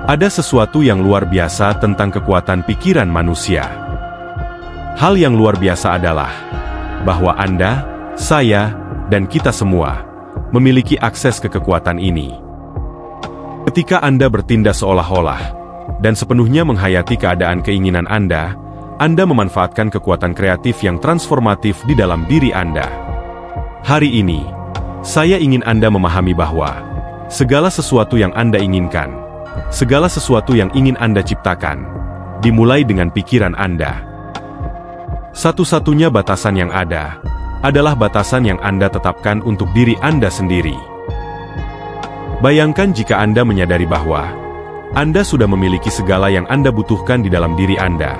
Ada sesuatu yang luar biasa tentang kekuatan pikiran manusia. Hal yang luar biasa adalah bahwa Anda, saya, dan kita semua memiliki akses ke kekuatan ini. Ketika Anda bertindak seolah-olah dan sepenuhnya menghayati keadaan keinginan Anda memanfaatkan kekuatan kreatif yang transformatif di dalam diri Anda. Hari ini, saya ingin Anda memahami bahwa segala sesuatu yang Anda inginkan, segala sesuatu yang ingin Anda ciptakan, dimulai dengan pikiran Anda. Satu-satunya batasan yang ada adalah batasan yang Anda tetapkan untuk diri Anda sendiri. Bayangkan jika Anda menyadari bahwa Anda sudah memiliki segala yang Anda butuhkan di dalam diri Anda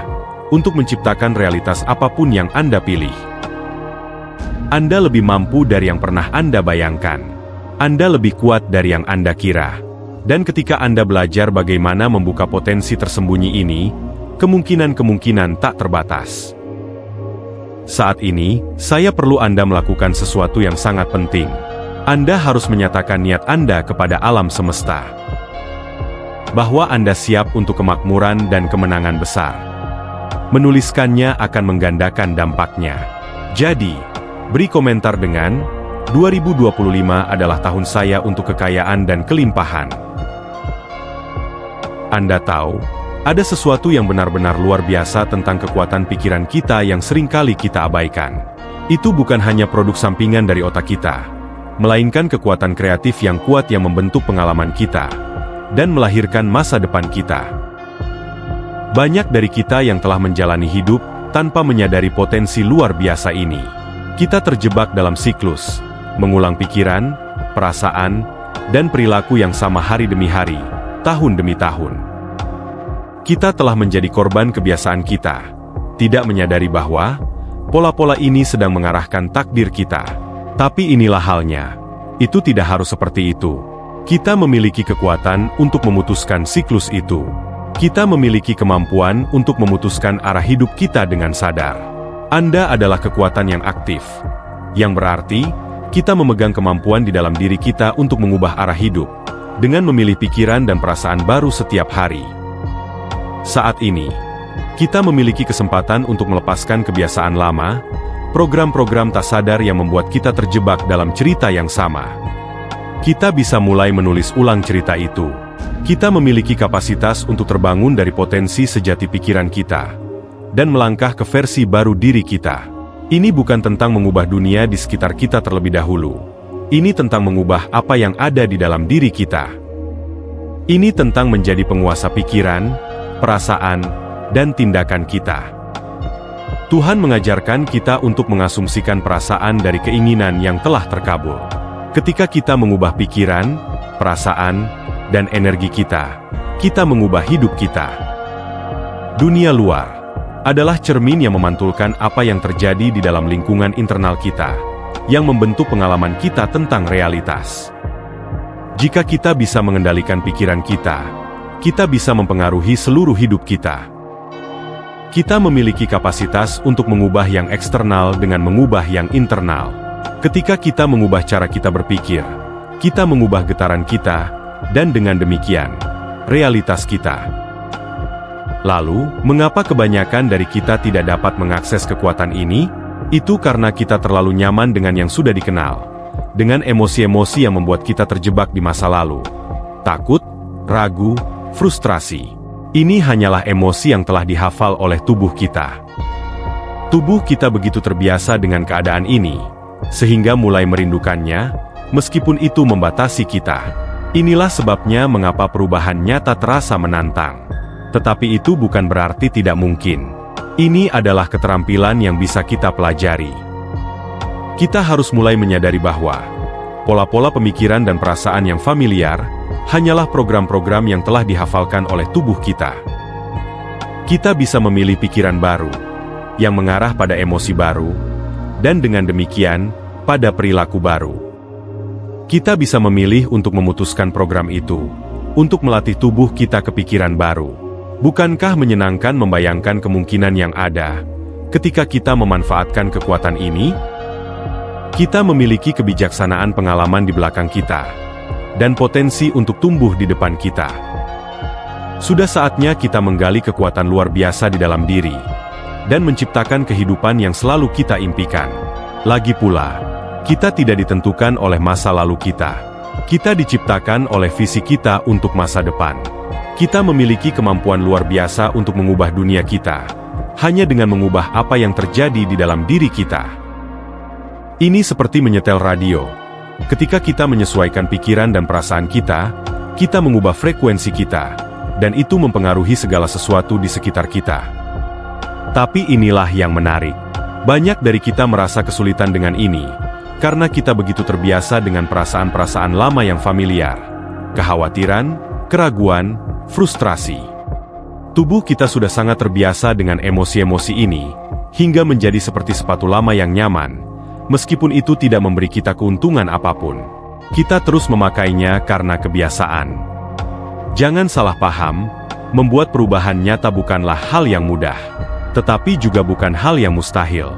untuk menciptakan realitas apapun yang Anda pilih. Anda lebih mampu dari yang pernah Anda bayangkan. Anda lebih kuat dari yang Anda kira. Dan ketika Anda belajar bagaimana membuka potensi tersembunyi ini, kemungkinan-kemungkinan tak terbatas. Saat ini, saya perlu Anda melakukan sesuatu yang sangat penting. Anda harus menyatakan niat Anda kepada alam semesta. Bahwa Anda siap untuk kemakmuran dan kemenangan besar. Menuliskannya akan menggandakan dampaknya. Jadi, beri komentar dengan 2025 adalah tahun saya untuk kekayaan dan kelimpahan. Anda tahu, ada sesuatu yang benar-benar luar biasa tentang kekuatan pikiran kita yang seringkali kita abaikan. Itu bukan hanya produk sampingan dari otak kita, melainkan kekuatan kreatif yang kuat yang membentuk pengalaman kita dan melahirkan masa depan kita. Banyak dari kita yang telah menjalani hidup tanpa menyadari potensi luar biasa ini. Kita terjebak dalam siklus, mengulang pikiran, perasaan, dan perilaku yang sama hari demi hari, tahun demi tahun. Kita telah menjadi korban kebiasaan kita, tidak menyadari bahwa pola-pola ini sedang mengarahkan takdir kita. Tapi inilah halnya, itu tidak harus seperti itu. Kita memiliki kekuatan untuk memutuskan siklus itu. Kita memiliki kemampuan untuk memutuskan arah hidup kita dengan sadar. Anda adalah kekuatan yang aktif, yang berarti kita memegang kemampuan di dalam diri kita untuk mengubah arah hidup, dengan memilih pikiran dan perasaan baru setiap hari. Saat ini, kita memiliki kesempatan untuk melepaskan kebiasaan lama, program-program tak sadar yang membuat kita terjebak dalam cerita yang sama. Kita bisa mulai menulis ulang cerita itu. Kita memiliki kapasitas untuk terbangun dari potensi sejati pikiran kita, dan melangkah ke versi baru diri kita. Ini bukan tentang mengubah dunia di sekitar kita terlebih dahulu. Ini tentang mengubah apa yang ada di dalam diri kita. Ini tentang menjadi penguasa pikiran, perasaan, dan tindakan kita. Tuhan mengajarkan kita untuk mengasumsikan perasaan dari keinginan yang telah terkabul. Ketika kita mengubah pikiran, perasaan, dan energi kita, kita mengubah hidup kita. Dunia luar adalah cermin yang memantulkan apa yang terjadi di dalam lingkungan internal kita, yang membentuk pengalaman kita tentang realitas. Jika kita bisa mengendalikan pikiran kita bisa mempengaruhi seluruh hidup kita. Kita memiliki kapasitas untuk mengubah yang eksternal dengan mengubah yang internal. Ketika kita mengubah cara kita berpikir, kita mengubah getaran kita, dan dengan demikian, realitas kita. Lalu, mengapa kebanyakan dari kita tidak dapat mengakses kekuatan ini? Itu karena kita terlalu nyaman dengan yang sudah dikenal, dengan emosi-emosi yang membuat kita terjebak di masa lalu. Takut, ragu, frustrasi. Ini hanyalah emosi yang telah dihafal oleh tubuh kita. Tubuh kita begitu terbiasa dengan keadaan ini, sehingga mulai merindukannya, meskipun itu membatasi kita. Inilah sebabnya mengapa perubahan nyata terasa menantang. Tetapi itu bukan berarti tidak mungkin. Ini adalah keterampilan yang bisa kita pelajari. Kita harus mulai menyadari bahwa pola-pola pemikiran dan perasaan yang familiar hanyalah program-program yang telah dihafalkan oleh tubuh kita. Kita bisa memilih pikiran baru, yang mengarah pada emosi baru, dan dengan demikian, pada perilaku baru. Kita bisa memilih untuk memutuskan program itu, untuk melatih tubuh kita ke pikiran baru. Bukankah menyenangkan membayangkan kemungkinan yang ada, ketika kita memanfaatkan kekuatan ini? Kita memiliki kebijaksanaan pengalaman di belakang kita, dan potensi untuk tumbuh di depan kita. Sudah saatnya kita menggali kekuatan luar biasa di dalam diri, dan menciptakan kehidupan yang selalu kita impikan. Lagi pula, kita tidak ditentukan oleh masa lalu kita. Kita diciptakan oleh visi kita untuk masa depan. Kita memiliki kemampuan luar biasa untuk mengubah dunia kita, hanya dengan mengubah apa yang terjadi di dalam diri kita. Ini seperti menyetel radio. Ketika kita menyesuaikan pikiran dan perasaan kita, kita mengubah frekuensi kita, dan itu mempengaruhi segala sesuatu di sekitar kita. Tapi inilah yang menarik. Banyak dari kita merasa kesulitan dengan ini, karena kita begitu terbiasa dengan perasaan-perasaan lama yang familiar. Kekhawatiran, keraguan, frustrasi. Tubuh kita sudah sangat terbiasa dengan emosi-emosi ini, hingga menjadi seperti sepatu lama yang nyaman. Meskipun itu tidak memberi kita keuntungan apapun, kita terus memakainya karena kebiasaan. Jangan salah paham, membuat perubahan nyata bukanlah hal yang mudah, tetapi juga bukan hal yang mustahil.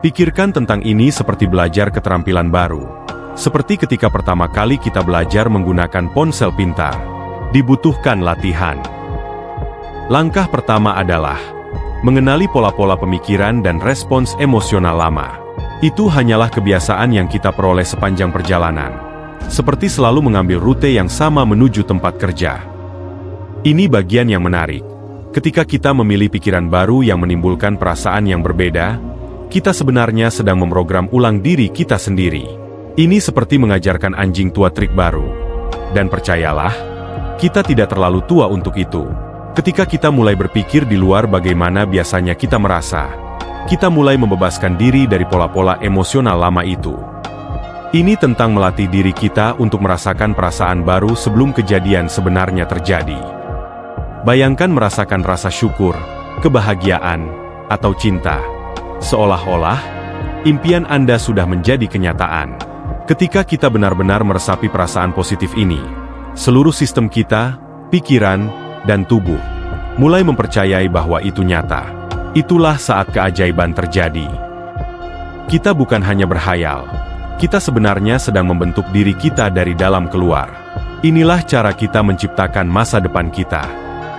Pikirkan tentang ini seperti belajar keterampilan baru. Seperti ketika pertama kali kita belajar menggunakan ponsel pintar, dibutuhkan latihan. Langkah pertama adalah mengenali pola-pola pemikiran dan respons emosional lama. Itu hanyalah kebiasaan yang kita peroleh sepanjang perjalanan, seperti selalu mengambil rute yang sama menuju tempat kerja. Ini bagian yang menarik. Ketika kita memilih pikiran baru yang menimbulkan perasaan yang berbeda, kita sebenarnya sedang memprogram ulang diri kita sendiri. Ini seperti mengajarkan anjing tua trik baru. Dan percayalah, kita tidak terlalu tua untuk itu. Ketika kita mulai berpikir di luar bagaimana biasanya kita merasa, kita mulai membebaskan diri dari pola-pola emosional lama itu. Ini tentang melatih diri kita untuk merasakan perasaan baru sebelum kejadian sebenarnya terjadi. Bayangkan merasakan rasa syukur, kebahagiaan, atau cinta. Seolah-olah, impian Anda sudah menjadi kenyataan. Ketika kita benar-benar meresapi perasaan positif ini, seluruh sistem kita, pikiran, dan tubuh mulai mempercayai bahwa itu nyata. Itulah saat keajaiban terjadi. Kita bukan hanya berhayal, kita sebenarnya sedang membentuk diri kita dari dalam keluar. Inilah cara kita menciptakan masa depan kita.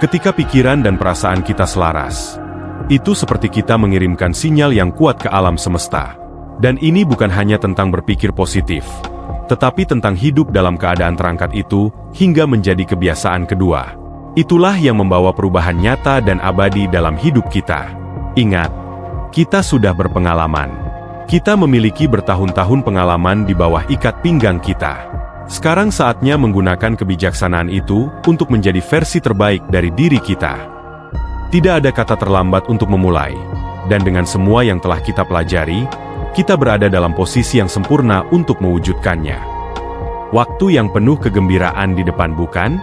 Ketika pikiran dan perasaan kita selaras, itu seperti kita mengirimkan sinyal yang kuat ke alam semesta. Dan ini bukan hanya tentang berpikir positif, tetapi tentang hidup dalam keadaan terangkat itu, hingga menjadi kebiasaan kedua. Itulah yang membawa perubahan nyata dan abadi dalam hidup kita. Ingat, kita sudah berpengalaman. Kita memiliki bertahun-tahun pengalaman di bawah ikat pinggang kita. Sekarang saatnya menggunakan kebijaksanaan itu untuk menjadi versi terbaik dari diri kita. Tidak ada kata terlambat untuk memulai, dan dengan semua yang telah kita pelajari, kita berada dalam posisi yang sempurna untuk mewujudkannya. Waktu yang penuh kegembiraan di depan, bukan?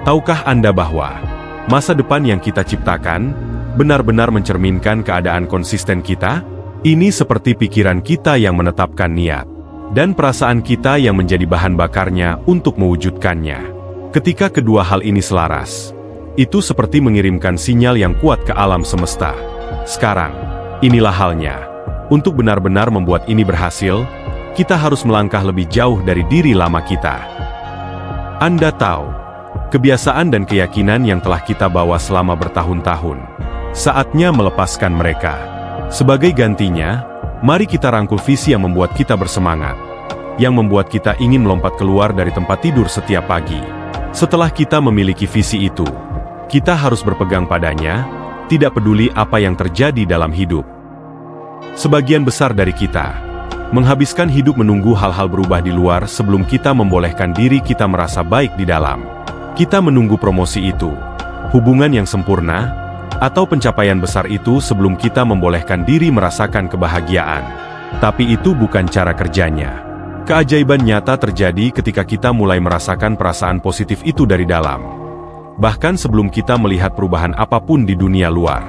Tahukah Anda bahwa masa depan yang kita ciptakan benar-benar mencerminkan keadaan konsisten kita? Ini seperti pikiran kita yang menetapkan niat, dan perasaan kita yang menjadi bahan bakarnya untuk mewujudkannya. Ketika kedua hal ini selaras, itu seperti mengirimkan sinyal yang kuat ke alam semesta. Sekarang, inilah halnya. Untuk benar-benar membuat ini berhasil, kita harus melangkah lebih jauh dari diri lama kita. Anda tahu, kebiasaan dan keyakinan yang telah kita bawa selama bertahun-tahun, saatnya melepaskan mereka. Sebagai gantinya, mari kita rangkul visi yang membuat kita bersemangat, yang membuat kita ingin melompat keluar dari tempat tidur setiap pagi. Setelah kita memiliki visi itu, kita harus berpegang padanya, tidak peduli apa yang terjadi dalam hidup. Sebagian besar dari kita menghabiskan hidup menunggu hal-hal berubah di luar sebelum kita membolehkan diri kita merasa baik di dalam. Kita menunggu promosi itu, hubungan yang sempurna, atau pencapaian besar itu sebelum kita membolehkan diri merasakan kebahagiaan. Tapi itu bukan cara kerjanya. Keajaiban nyata terjadi ketika kita mulai merasakan perasaan positif itu dari dalam, bahkan sebelum kita melihat perubahan apapun di dunia luar.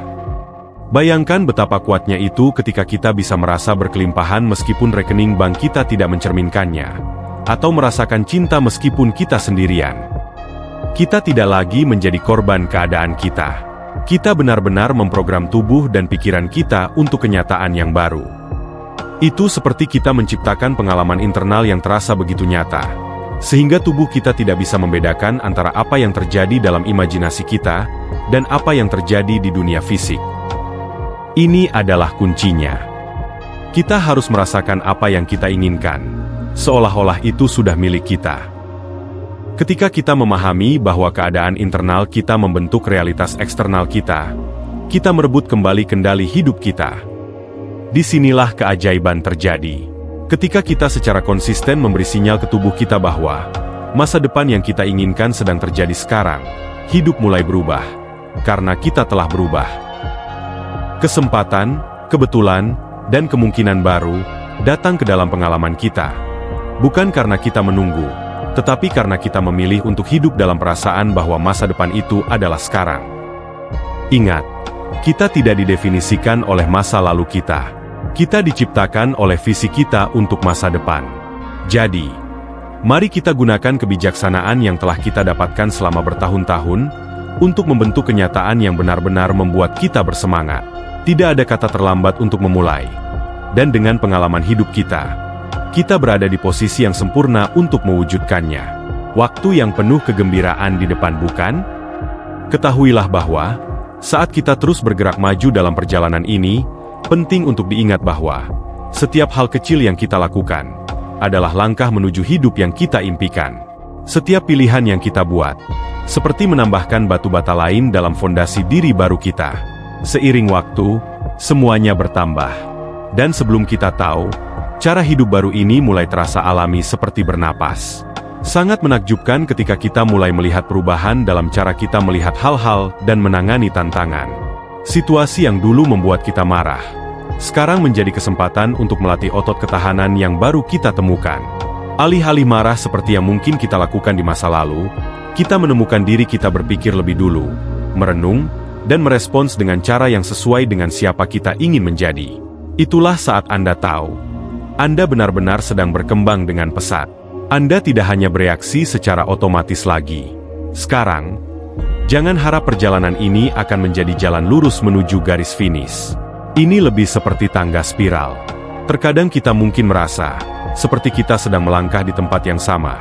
Bayangkan betapa kuatnya itu ketika kita bisa merasa berkelimpahan meskipun rekening bank kita tidak mencerminkannya, atau merasakan cinta meskipun kita sendirian. Kita tidak lagi menjadi korban keadaan kita. Kita benar-benar memprogram tubuh dan pikiran kita untuk kenyataan yang baru. Itu seperti kita menciptakan pengalaman internal yang terasa begitu nyata, sehingga tubuh kita tidak bisa membedakan antara apa yang terjadi dalam imajinasi kita dan apa yang terjadi di dunia fisik. Ini adalah kuncinya. Kita harus merasakan apa yang kita inginkan, seolah-olah itu sudah milik kita. Ketika kita memahami bahwa keadaan internal kita membentuk realitas eksternal kita merebut kembali kendali hidup kita. Disinilah keajaiban terjadi. Ketika kita secara konsisten memberi sinyal ke tubuh kita bahwa masa depan yang kita inginkan sedang terjadi sekarang, hidup mulai berubah, karena kita telah berubah. Kesempatan, kebetulan, dan kemungkinan baru datang ke dalam pengalaman kita. Bukan karena kita menunggu, tetapi karena kita memilih untuk hidup dalam perasaan bahwa masa depan itu adalah sekarang. Ingat, kita tidak didefinisikan oleh masa lalu kita. Kita diciptakan oleh visi kita untuk masa depan. Jadi, mari kita gunakan kebijaksanaan yang telah kita dapatkan selama bertahun-tahun untuk membentuk kenyataan yang benar-benar membuat kita bersemangat. Tidak ada kata terlambat untuk memulai. Dan dengan pengalaman hidup kita berada di posisi yang sempurna untuk mewujudkannya. Waktu yang penuh kegembiraan di depan, bukan? Ketahuilah bahwa saat kita terus bergerak maju dalam perjalanan ini, penting untuk diingat bahwa setiap hal kecil yang kita lakukan adalah langkah menuju hidup yang kita impikan. Setiap pilihan yang kita buat, seperti menambahkan batu bata lain dalam fondasi diri baru kita. Seiring waktu, semuanya bertambah. Dan sebelum kita tahu, cara hidup baru ini mulai terasa alami seperti bernapas. Sangat menakjubkan ketika kita mulai melihat perubahan dalam cara kita melihat hal-hal dan menangani tantangan. Situasi yang dulu membuat kita marah, sekarang menjadi kesempatan untuk melatih otot ketahanan yang baru kita temukan. Alih-alih marah seperti yang mungkin kita lakukan di masa lalu, kita menemukan diri kita berpikir lebih dulu, merenung, dan merespons dengan cara yang sesuai dengan siapa kita ingin menjadi. Itulah saat Anda tahu, Anda benar-benar sedang berkembang dengan pesat. Anda tidak hanya bereaksi secara otomatis lagi. Sekarang, jangan harap perjalanan ini akan menjadi jalan lurus menuju garis finish. Ini lebih seperti tangga spiral. Terkadang kita mungkin merasa seperti kita sedang melangkah di tempat yang sama.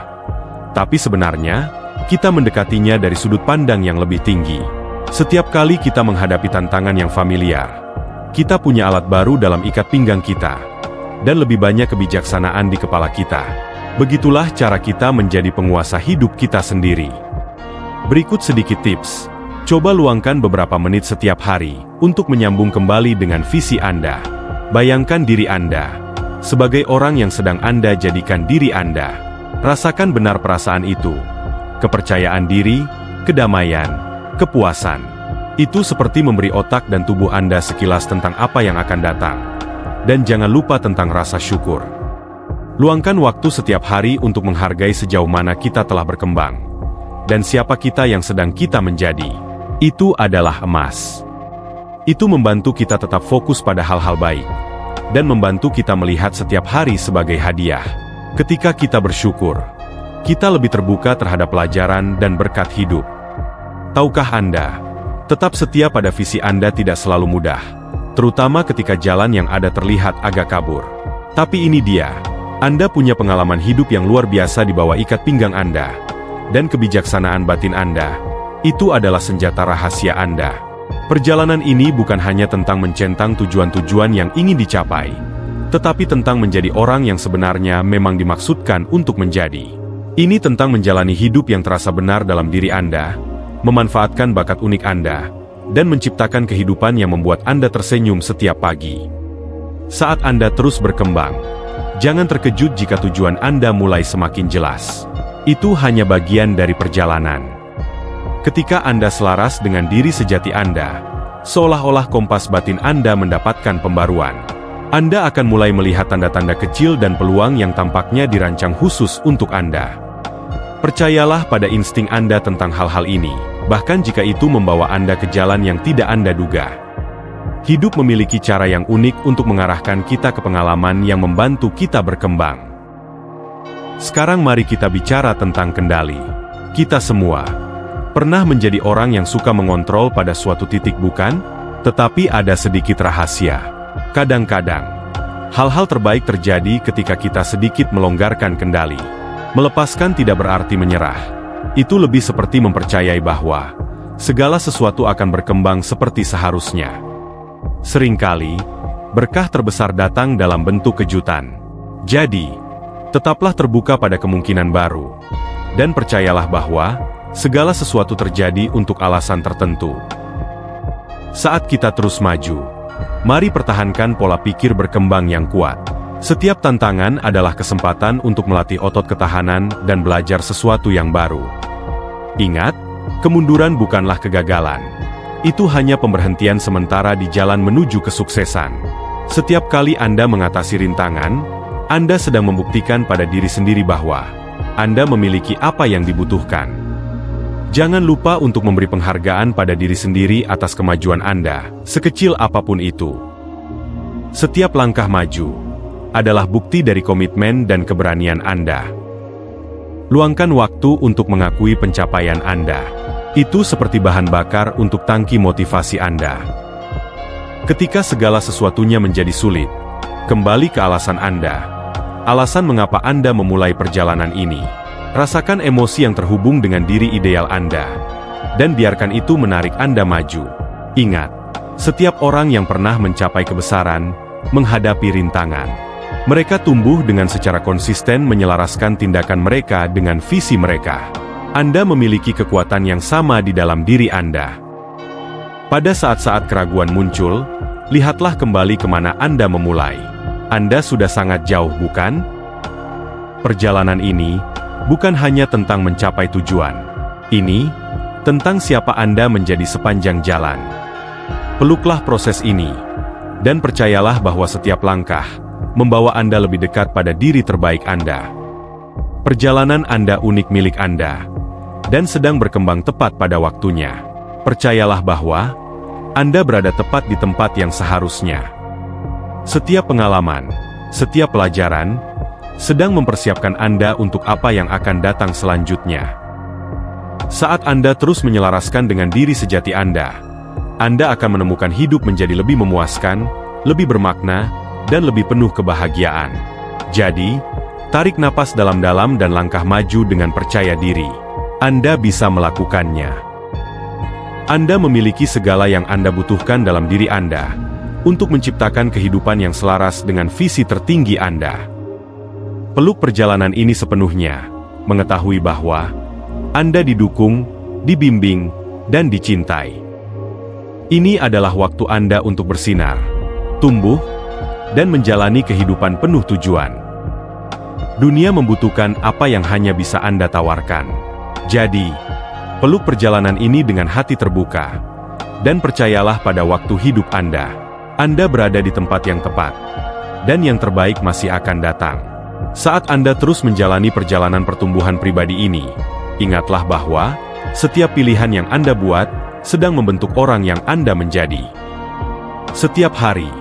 Tapi sebenarnya, kita mendekatinya dari sudut pandang yang lebih tinggi. Setiap kali kita menghadapi tantangan yang familiar, kita punya alat baru dalam ikat pinggang kita, dan lebih banyak kebijaksanaan di kepala kita. Begitulah cara kita menjadi penguasa hidup kita sendiri. Berikut sedikit tips. Coba luangkan beberapa menit setiap hari untuk menyambung kembali dengan visi Anda. Bayangkan diri Anda sebagai orang yang sedang Anda jadikan diri Anda. Rasakan benar perasaan itu. Kepercayaan diri, kedamaian, kepuasan. Itu seperti memberi otak dan tubuh Anda sekilas tentang apa yang akan datang. Dan jangan lupa tentang rasa syukur. Luangkan waktu setiap hari untuk menghargai sejauh mana kita telah berkembang. Dan siapa kita yang sedang kita menjadi. Itu adalah emas. Itu membantu kita tetap fokus pada hal-hal baik. Dan membantu kita melihat setiap hari sebagai hadiah. Ketika kita bersyukur, kita lebih terbuka terhadap pelajaran dan berkat hidup. Tahukah Anda, tetap setia pada visi Anda tidak selalu mudah. Terutama ketika jalan yang ada terlihat agak kabur. Tapi ini dia, Anda punya pengalaman hidup yang luar biasa di bawah ikat pinggang Anda. Dan kebijaksanaan batin Anda, itu adalah senjata rahasia Anda. Perjalanan ini bukan hanya tentang mencentang tujuan-tujuan yang ingin dicapai, tetapi tentang menjadi orang yang sebenarnya memang dimaksudkan untuk menjadi. Ini tentang menjalani hidup yang terasa benar dalam diri Anda, memanfaatkan bakat unik Anda, dan menciptakan kehidupan yang membuat Anda tersenyum setiap pagi. Saat Anda terus berkembang, jangan terkejut jika tujuan Anda mulai semakin jelas. Itu hanya bagian dari perjalanan. Ketika Anda selaras dengan diri sejati Anda, seolah-olah kompas batin Anda mendapatkan pembaruan. Anda akan mulai melihat tanda-tanda kecil dan peluang yang tampaknya dirancang khusus untuk Anda. Percayalah pada insting Anda tentang hal-hal ini, bahkan jika itu membawa Anda ke jalan yang tidak Anda duga. Hidup memiliki cara yang unik untuk mengarahkan kita ke pengalaman yang membantu kita berkembang. Sekarang mari kita bicara tentang kendali. Kita semua pernah menjadi orang yang suka mengontrol pada suatu titik, bukan? Tetapi ada sedikit rahasia. Kadang-kadang, hal-hal terbaik terjadi ketika kita sedikit melonggarkan kendali. Melepaskan tidak berarti menyerah. Itu lebih seperti mempercayai bahwa segala sesuatu akan berkembang seperti seharusnya. Seringkali, berkah terbesar datang dalam bentuk kejutan. Jadi, tetaplah terbuka pada kemungkinan baru. Dan percayalah bahwa segala sesuatu terjadi untuk alasan tertentu. Saat kita terus maju, mari pertahankan pola pikir berkembang yang kuat. Setiap tantangan adalah kesempatan untuk melatih otot ketahanan dan belajar sesuatu yang baru. Ingat, kemunduran bukanlah kegagalan. Itu hanya pemberhentian sementara di jalan menuju kesuksesan. Setiap kali Anda mengatasi rintangan, Anda sedang membuktikan pada diri sendiri bahwa Anda memiliki apa yang dibutuhkan. Jangan lupa untuk memberi penghargaan pada diri sendiri atas kemajuan Anda, sekecil apapun itu. Setiap langkah maju adalah bukti dari komitmen dan keberanian Anda. Luangkan waktu untuk mengakui pencapaian Anda. Itu seperti bahan bakar untuk tangki motivasi Anda. Ketika segala sesuatunya menjadi sulit, kembali ke alasan Anda. Alasan mengapa Anda memulai perjalanan ini. Rasakan emosi yang terhubung dengan diri ideal Anda. Dan biarkan itu menarik Anda maju. Ingat, setiap orang yang pernah mencapai kebesaran, menghadapi rintangan. Mereka tumbuh dengan secara konsisten menyelaraskan tindakan mereka dengan visi mereka. Anda memiliki kekuatan yang sama di dalam diri Anda. Pada saat-saat keraguan muncul, lihatlah kembali kemana Anda memulai. Anda sudah sangat jauh, bukan? Perjalanan ini bukan hanya tentang mencapai tujuan. Ini tentang siapa Anda menjadi sepanjang jalan. Peluklah proses ini, dan percayalah bahwa setiap langkah membawa Anda lebih dekat pada diri terbaik Anda. Perjalanan Anda unik milik Anda, dan sedang berkembang tepat pada waktunya. Percayalah bahwa Anda berada tepat di tempat yang seharusnya. Setiap pengalaman, setiap pelajaran, sedang mempersiapkan Anda untuk apa yang akan datang selanjutnya. Saat Anda terus menyelaraskan dengan diri sejati Anda akan menemukan hidup menjadi lebih memuaskan, lebih bermakna, dan lebih penuh kebahagiaan. Jadi, tarik napas dalam-dalam dan langkah maju dengan percaya diri. Anda bisa melakukannya. Anda memiliki segala yang Anda butuhkan dalam diri Anda untuk menciptakan kehidupan yang selaras dengan visi tertinggi Anda. Peluk perjalanan ini sepenuhnya, mengetahui bahwa Anda didukung, dibimbing, dan dicintai. Ini adalah waktu Anda untuk bersinar, tumbuh, dan menjalani kehidupan penuh tujuan. Dunia membutuhkan apa yang hanya bisa Anda tawarkan. Jadi, peluk perjalanan ini dengan hati terbuka, dan percayalah pada waktu hidup Anda. Anda berada di tempat yang tepat, dan yang terbaik masih akan datang. Saat Anda terus menjalani perjalanan pertumbuhan pribadi ini, ingatlah bahwa setiap pilihan yang Anda buat sedang membentuk orang yang Anda menjadi. Setiap hari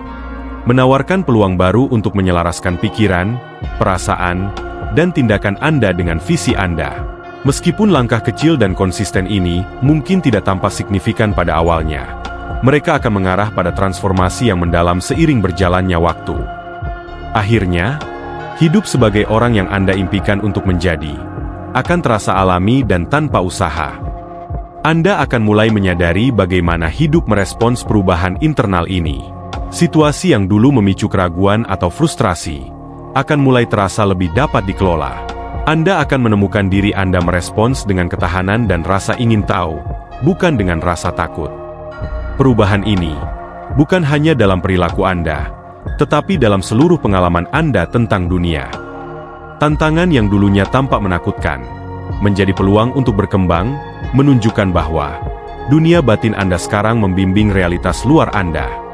menawarkan peluang baru untuk menyelaraskan pikiran, perasaan, dan tindakan Anda dengan visi Anda. Meskipun langkah kecil dan konsisten ini mungkin tidak tampak signifikan pada awalnya, mereka akan mengarah pada transformasi yang mendalam seiring berjalannya waktu. Akhirnya, hidup sebagai orang yang Anda impikan untuk menjadi akan terasa alami dan tanpa usaha. Anda akan mulai menyadari bagaimana hidup merespons perubahan internal ini. Situasi yang dulu memicu keraguan atau frustrasi akan mulai terasa lebih dapat dikelola. Anda akan menemukan diri Anda merespons dengan ketahanan dan rasa ingin tahu, bukan dengan rasa takut. Perubahan ini bukan hanya dalam perilaku Anda, tetapi dalam seluruh pengalaman Anda tentang dunia. Tantangan yang dulunya tampak menakutkan menjadi peluang untuk berkembang, menunjukkan bahwa dunia batin Anda sekarang membimbing realitas luar Anda.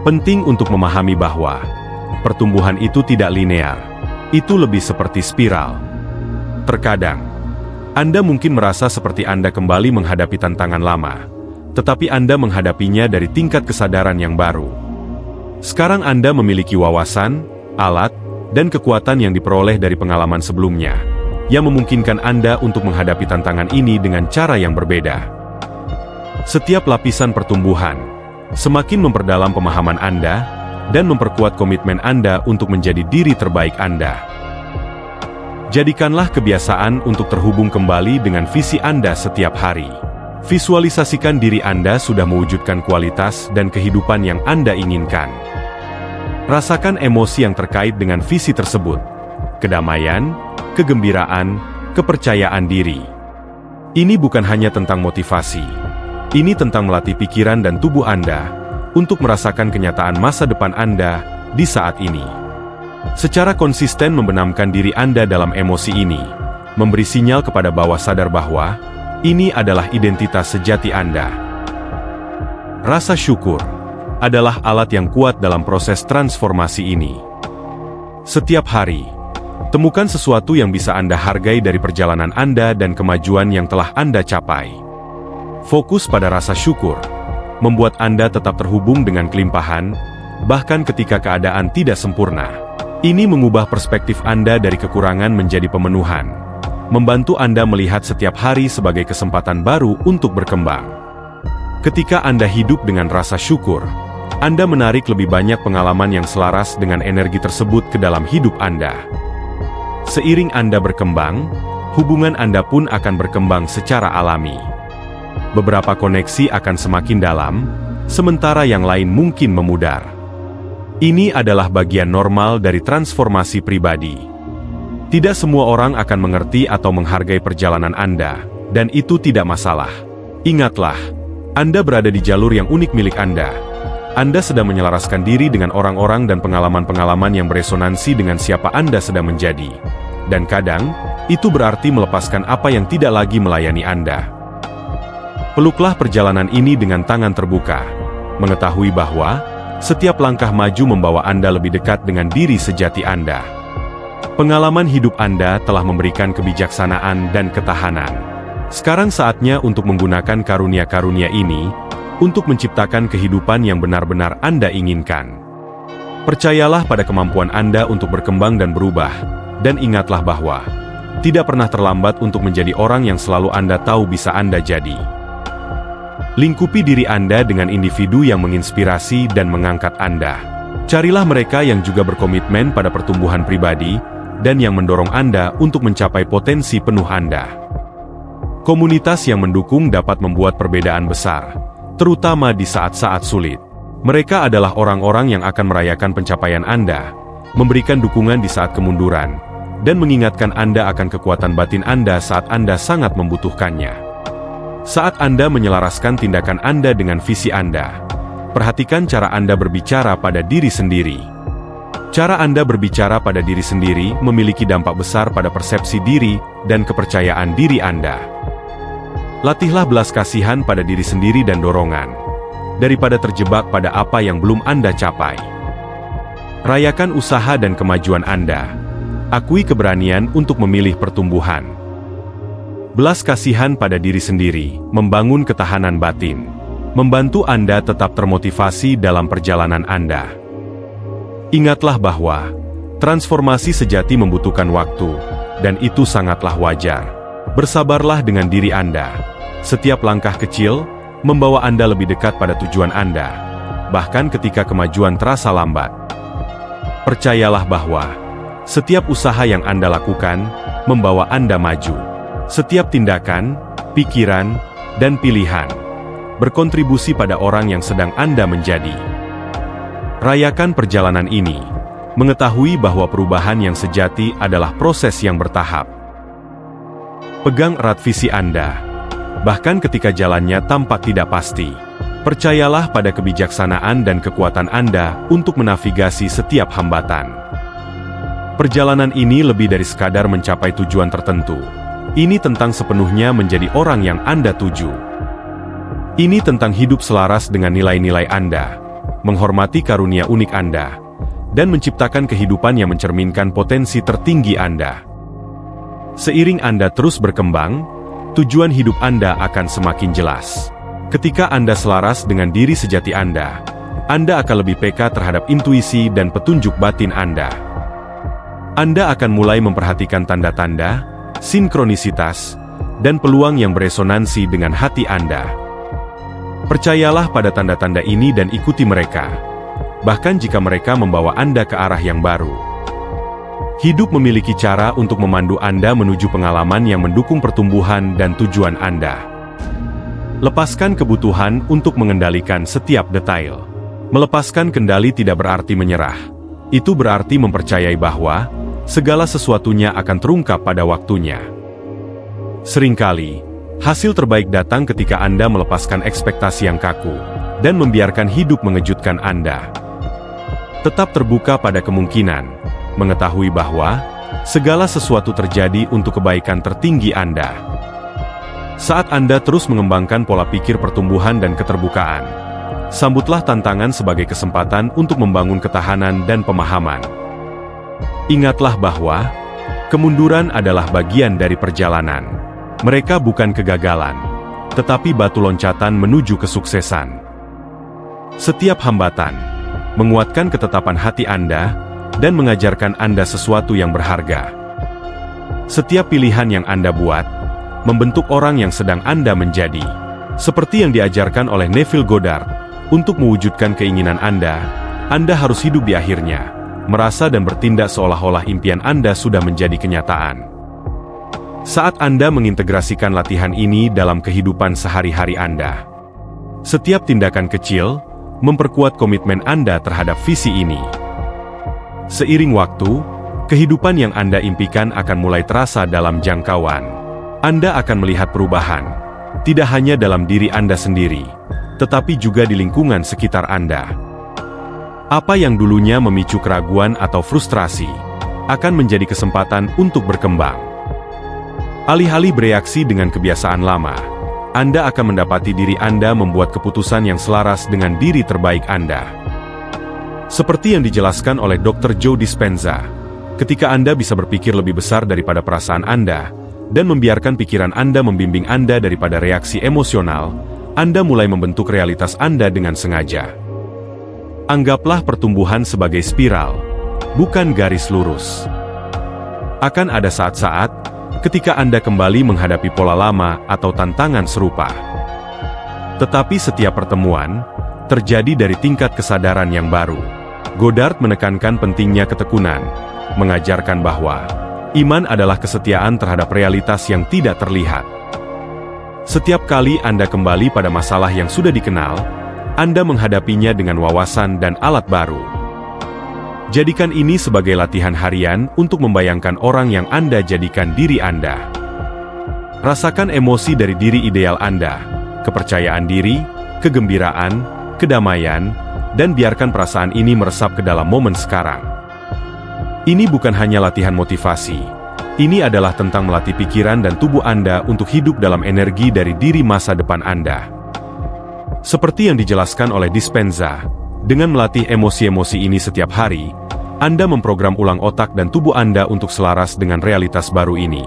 Penting untuk memahami bahwa pertumbuhan itu tidak linear. Itu lebih seperti spiral. Terkadang, Anda mungkin merasa seperti Anda kembali menghadapi tantangan lama, tetapi Anda menghadapinya dari tingkat kesadaran yang baru. Sekarang Anda memiliki wawasan, alat, dan kekuatan yang diperoleh dari pengalaman sebelumnya, yang memungkinkan Anda untuk menghadapi tantangan ini dengan cara yang berbeda. Setiap lapisan pertumbuhan semakin memperdalam pemahaman Anda dan memperkuat komitmen Anda untuk menjadi diri terbaik Anda. Jadikanlah kebiasaan untuk terhubung kembali dengan visi Anda setiap hari. Visualisasikan diri Anda sudah mewujudkan kualitas dan kehidupan yang Anda inginkan. Rasakan emosi yang terkait dengan visi tersebut. Kedamaian, kegembiraan, kepercayaan diri. Ini bukan hanya tentang motivasi. Ini tentang melatih pikiran dan tubuh Anda untuk merasakan kenyataan masa depan Anda di saat ini. Secara konsisten membenamkan diri Anda dalam emosi ini, memberi sinyal kepada bawah sadar bahwa ini adalah identitas sejati Anda. Rasa syukur adalah alat yang kuat dalam proses transformasi ini. Setiap hari, temukan sesuatu yang bisa Anda hargai dari perjalanan Anda dan kemajuan yang telah Anda capai. Fokus pada rasa syukur membuat Anda tetap terhubung dengan kelimpahan, bahkan ketika keadaan tidak sempurna. Ini mengubah perspektif Anda dari kekurangan menjadi pemenuhan, membantu Anda melihat setiap hari sebagai kesempatan baru untuk berkembang. Ketika Anda hidup dengan rasa syukur, Anda menarik lebih banyak pengalaman yang selaras dengan energi tersebut ke dalam hidup Anda. Seiring Anda berkembang, hubungan Anda pun akan berkembang secara alami. Beberapa koneksi akan semakin dalam, sementara yang lain mungkin memudar. Ini adalah bagian normal dari transformasi pribadi. Tidak semua orang akan mengerti atau menghargai perjalanan Anda, dan itu tidak masalah. Ingatlah, Anda berada di jalur yang unik milik Anda. Anda sedang menyelaraskan diri dengan orang-orang dan pengalaman-pengalaman yang beresonansi dengan siapa Anda sedang menjadi. Dan kadang, itu berarti melepaskan apa yang tidak lagi melayani Anda. Peluklah perjalanan ini dengan tangan terbuka, mengetahui bahwa setiap langkah maju membawa Anda lebih dekat dengan diri sejati Anda. Pengalaman hidup Anda telah memberikan kebijaksanaan dan ketahanan. Sekarang saatnya untuk menggunakan karunia-karunia ini untuk menciptakan kehidupan yang benar-benar Anda inginkan. Percayalah pada kemampuan Anda untuk berkembang dan berubah, dan ingatlah bahwa tidak pernah terlambat untuk menjadi orang yang selalu Anda tahu bisa Anda jadi. Lingkupi diri Anda dengan individu yang menginspirasi dan mengangkat Anda. Carilah mereka yang juga berkomitmen pada pertumbuhan pribadi, dan yang mendorong Anda untuk mencapai potensi penuh Anda. Komunitas yang mendukung dapat membuat perbedaan besar, terutama di saat-saat sulit. Mereka adalah orang-orang yang akan merayakan pencapaian Anda, memberikan dukungan di saat kemunduran, dan mengingatkan Anda akan kekuatan batin Anda saat Anda sangat membutuhkannya. Saat Anda menyelaraskan tindakan Anda dengan visi Anda, perhatikan cara Anda berbicara pada diri sendiri. Cara Anda berbicara pada diri sendiri memiliki dampak besar pada persepsi diri dan kepercayaan diri Anda. Latihlah belas kasihan pada diri sendiri dan dorongan, daripada terjebak pada apa yang belum Anda capai. Rayakan usaha dan kemajuan Anda. Akui keberanian untuk memilih pertumbuhan. Belas kasihan pada diri sendiri, membangun ketahanan batin, membantu Anda tetap termotivasi dalam perjalanan Anda. Ingatlah bahwa transformasi sejati membutuhkan waktu, dan itu sangatlah wajar. Bersabarlah dengan diri Anda. Setiap langkah kecil membawa Anda lebih dekat pada tujuan Anda, bahkan ketika kemajuan terasa lambat. Percayalah bahwa setiap usaha yang Anda lakukan membawa Anda maju. Setiap tindakan, pikiran, dan pilihan berkontribusi pada orang yang sedang Anda menjadi. Rayakan perjalanan ini, mengetahui bahwa perubahan yang sejati adalah proses yang bertahap. Pegang erat visi Anda, bahkan ketika jalannya tampak tidak pasti. Percayalah pada kebijaksanaan dan kekuatan Anda untuk menavigasi setiap hambatan. Perjalanan ini lebih dari sekadar mencapai tujuan tertentu. Ini tentang sepenuhnya menjadi orang yang Anda tuju. Ini tentang hidup selaras dengan nilai-nilai Anda, menghormati karunia unik Anda, dan menciptakan kehidupan yang mencerminkan potensi tertinggi Anda. Seiring Anda terus berkembang, tujuan hidup Anda akan semakin jelas. Ketika Anda selaras dengan diri sejati Anda akan lebih peka terhadap intuisi dan petunjuk batin Anda. Anda akan mulai memperhatikan tanda-tanda, sinkronisitas, dan peluang yang beresonansi dengan hati Anda. Percayalah pada tanda-tanda ini dan ikuti mereka, bahkan jika mereka membawa Anda ke arah yang baru. Hidup memiliki cara untuk memandu Anda menuju pengalaman yang mendukung pertumbuhan dan tujuan Anda. Lepaskan kebutuhan untuk mengendalikan setiap detail. Melepaskan kendali tidak berarti menyerah. Itu berarti mempercayai bahwa segala sesuatunya akan terungkap pada waktunya. Seringkali, hasil terbaik datang ketika Anda melepaskan ekspektasi yang kaku dan membiarkan hidup mengejutkan Anda. Tetap terbuka pada kemungkinan, mengetahui bahwa segala sesuatu terjadi untuk kebaikan tertinggi Anda. Saat Anda terus mengembangkan pola pikir pertumbuhan dan keterbukaan, sambutlah tantangan sebagai kesempatan untuk membangun ketahanan dan pemahaman. Ingatlah bahwa kemunduran adalah bagian dari perjalanan. Mereka bukan kegagalan, tetapi batu loncatan menuju kesuksesan. Setiap hambatan menguatkan ketetapan hati Anda dan mengajarkan Anda sesuatu yang berharga. Setiap pilihan yang Anda buat membentuk orang yang sedang Anda menjadi. Seperti yang diajarkan oleh Neville Goddard, untuk mewujudkan keinginan Anda harus hidup di akhirnya, merasa dan bertindak seolah-olah impian Anda sudah menjadi kenyataan. Saat Anda mengintegrasikan latihan ini dalam kehidupan sehari-hari Anda, setiap tindakan kecil memperkuat komitmen Anda terhadap visi ini. Seiring waktu, kehidupan yang Anda impikan akan mulai terasa dalam jangkauan. Anda akan melihat perubahan, tidak hanya dalam diri Anda sendiri, tetapi juga di lingkungan sekitar Anda. Apa yang dulunya memicu keraguan atau frustrasi, akan menjadi kesempatan untuk berkembang. Alih-alih bereaksi dengan kebiasaan lama, Anda akan mendapati diri Anda membuat keputusan yang selaras dengan diri terbaik Anda. Seperti yang dijelaskan oleh Dr. Joe Dispenza, ketika Anda bisa berpikir lebih besar daripada perasaan Anda, dan membiarkan pikiran Anda membimbing Anda daripada reaksi emosional, Anda mulai membentuk realitas Anda dengan sengaja. Anggaplah pertumbuhan sebagai spiral, bukan garis lurus. Akan ada saat-saat ketika Anda kembali menghadapi pola lama atau tantangan serupa. Tetapi setiap pertemuan terjadi dari tingkat kesadaran yang baru. Goddard menekankan pentingnya ketekunan, mengajarkan bahwa iman adalah kesetiaan terhadap realitas yang tidak terlihat. Setiap kali Anda kembali pada masalah yang sudah dikenal, Anda menghadapinya dengan wawasan dan alat baru. Jadikan ini sebagai latihan harian untuk membayangkan orang yang Anda jadikan diri Anda. Rasakan emosi dari diri ideal Anda, kepercayaan diri, kegembiraan, kedamaian, dan biarkan perasaan ini meresap ke dalam momen sekarang. Ini bukan hanya latihan motivasi. Ini adalah tentang melatih pikiran dan tubuh Anda untuk hidup dalam energi dari diri masa depan Anda. Seperti yang dijelaskan oleh Dispenza, dengan melatih emosi-emosi ini setiap hari, Anda memprogram ulang otak dan tubuh Anda untuk selaras dengan realitas baru ini.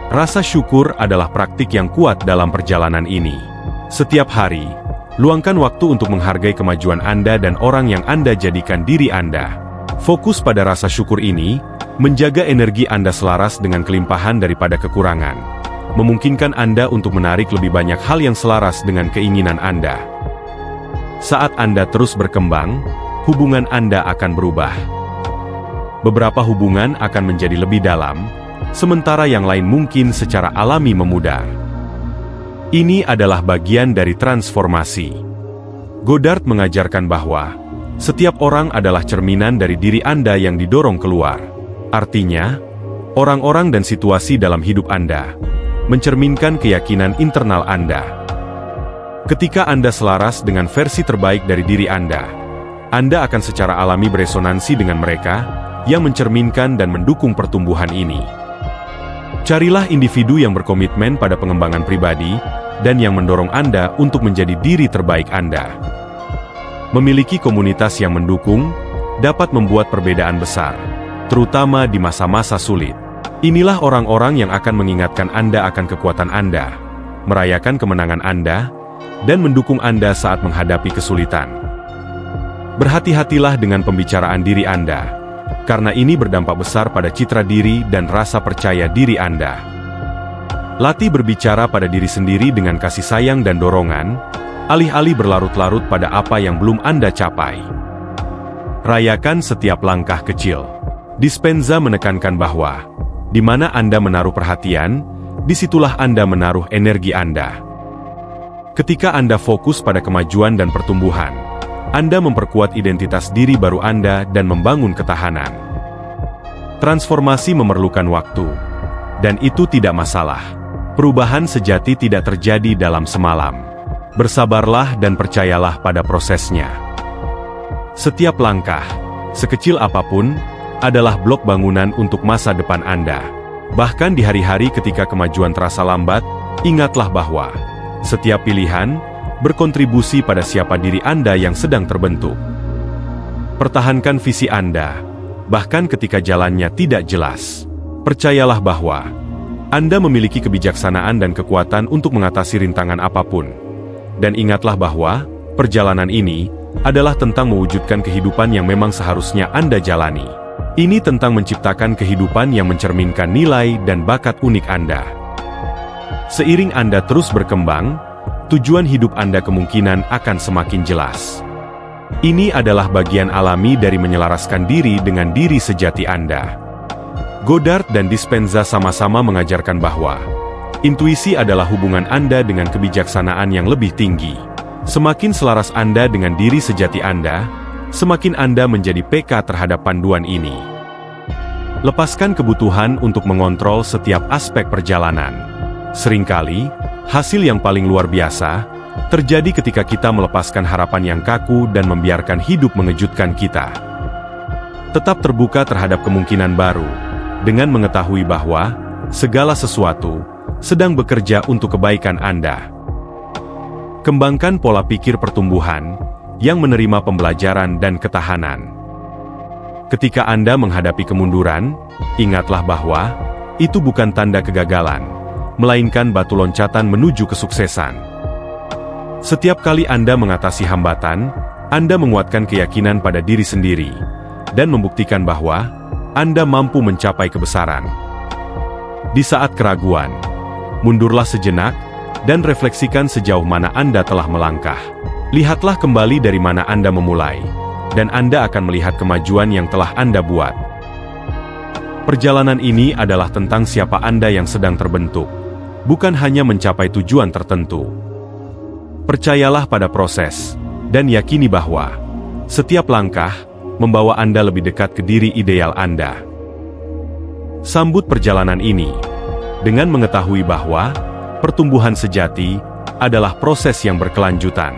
Rasa syukur adalah praktik yang kuat dalam perjalanan ini. Setiap hari, luangkan waktu untuk menghargai kemajuan Anda dan orang yang Anda jadikan diri Anda. Fokus pada rasa syukur ini, menjaga energi Anda selaras dengan kelimpahan daripada kekurangan, memungkinkan Anda untuk menarik lebih banyak hal yang selaras dengan keinginan Anda. Saat Anda terus berkembang, hubungan Anda akan berubah. Beberapa hubungan akan menjadi lebih dalam, sementara yang lain mungkin secara alami memudar. Ini adalah bagian dari transformasi. Goddard mengajarkan bahwa setiap orang adalah cerminan dari diri Anda yang didorong keluar. Artinya, orang-orang dan situasi dalam hidup Anda mencerminkan keyakinan internal Anda. Ketika Anda selaras dengan versi terbaik dari diri Anda akan secara alami beresonansi dengan mereka yang mencerminkan dan mendukung pertumbuhan ini. Carilah individu yang berkomitmen pada pengembangan pribadi dan yang mendorong Anda untuk menjadi diri terbaik Anda. Memiliki komunitas yang mendukung dapat membuat perbedaan besar, terutama di masa-masa sulit. Inilah orang-orang yang akan mengingatkan Anda akan kekuatan Anda, merayakan kemenangan Anda, dan mendukung Anda saat menghadapi kesulitan. Berhati-hatilah dengan pembicaraan diri Anda, karena ini berdampak besar pada citra diri dan rasa percaya diri Anda. Latih berbicara pada diri sendiri dengan kasih sayang dan dorongan, alih-alih berlarut-larut pada apa yang belum Anda capai. Rayakan setiap langkah kecil. Dispenza menekankan bahwa, di mana Anda menaruh perhatian, disitulah Anda menaruh energi Anda. Ketika Anda fokus pada kemajuan dan pertumbuhan, Anda memperkuat identitas diri baru Anda dan membangun ketahanan. Transformasi memerlukan waktu, dan itu tidak masalah. Perubahan sejati tidak terjadi dalam semalam. Bersabarlah dan percayalah pada prosesnya. Setiap langkah, sekecil apapun, adalah blok bangunan untuk masa depan Anda. Bahkan di hari-hari ketika kemajuan terasa lambat, ingatlah bahwa setiap pilihan berkontribusi pada siapa diri Anda yang sedang terbentuk. Pertahankan visi Anda, bahkan ketika jalannya tidak jelas. Percayalah bahwa Anda memiliki kebijaksanaan dan kekuatan untuk mengatasi rintangan apapun. Dan ingatlah bahwa perjalanan ini adalah tentang mewujudkan kehidupan yang memang seharusnya Anda jalani. Ini tentang menciptakan kehidupan yang mencerminkan nilai dan bakat unik Anda. Seiring Anda terus berkembang, tujuan hidup Anda kemungkinan akan semakin jelas. Ini adalah bagian alami dari menyelaraskan diri dengan diri sejati Anda. Goddard dan Dispenza sama-sama mengajarkan bahwa intuisi adalah hubungan Anda dengan kebijaksanaan yang lebih tinggi. Semakin selaras Anda dengan diri sejati Anda, semakin Anda menjadi peka terhadap panduan ini. Lepaskan kebutuhan untuk mengontrol setiap aspek perjalanan. Seringkali, hasil yang paling luar biasa terjadi ketika kita melepaskan harapan yang kaku dan membiarkan hidup mengejutkan kita. Tetap terbuka terhadap kemungkinan baru, dengan mengetahui bahwa segala sesuatu sedang bekerja untuk kebaikan Anda. Kembangkan pola pikir pertumbuhan yang menerima pembelajaran dan ketahanan. Ketika Anda menghadapi kemunduran, ingatlah bahwa itu bukan tanda kegagalan, melainkan batu loncatan menuju kesuksesan. Setiap kali Anda mengatasi hambatan, Anda menguatkan keyakinan pada diri sendiri, dan membuktikan bahwa Anda mampu mencapai kebesaran. Di saat keraguan, mundurlah sejenak, dan refleksikan sejauh mana Anda telah melangkah. Lihatlah kembali dari mana Anda memulai, dan Anda akan melihat kemajuan yang telah Anda buat. Perjalanan ini adalah tentang siapa Anda yang sedang terbentuk, bukan hanya mencapai tujuan tertentu. Percayalah pada proses, dan yakini bahwa setiap langkah membawa Anda lebih dekat ke diri ideal Anda. Sambut perjalanan ini dengan mengetahui bahwa pertumbuhan sejati adalah proses yang berkelanjutan.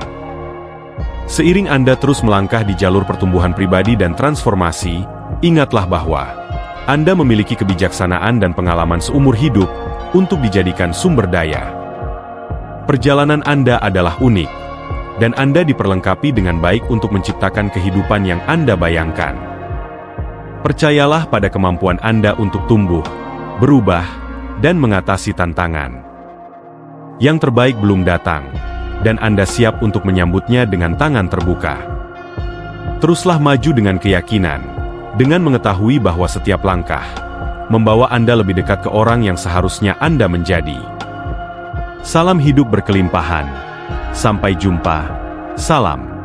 Seiring Anda terus melangkah di jalur pertumbuhan pribadi dan transformasi, ingatlah bahwa Anda memiliki kebijaksanaan dan pengalaman seumur hidup untuk dijadikan sumber daya. Perjalanan Anda adalah unik, dan Anda diperlengkapi dengan baik untuk menciptakan kehidupan yang Anda bayangkan. Percayalah pada kemampuan Anda untuk tumbuh, berubah, dan mengatasi tantangan. Yang terbaik belum datang, dan Anda siap untuk menyambutnya dengan tangan terbuka. Teruslah maju dengan keyakinan, dengan mengetahui bahwa setiap langkah membawa Anda lebih dekat ke orang yang seharusnya Anda menjadi. Salam hidup berkelimpahan. Sampai jumpa. Salam.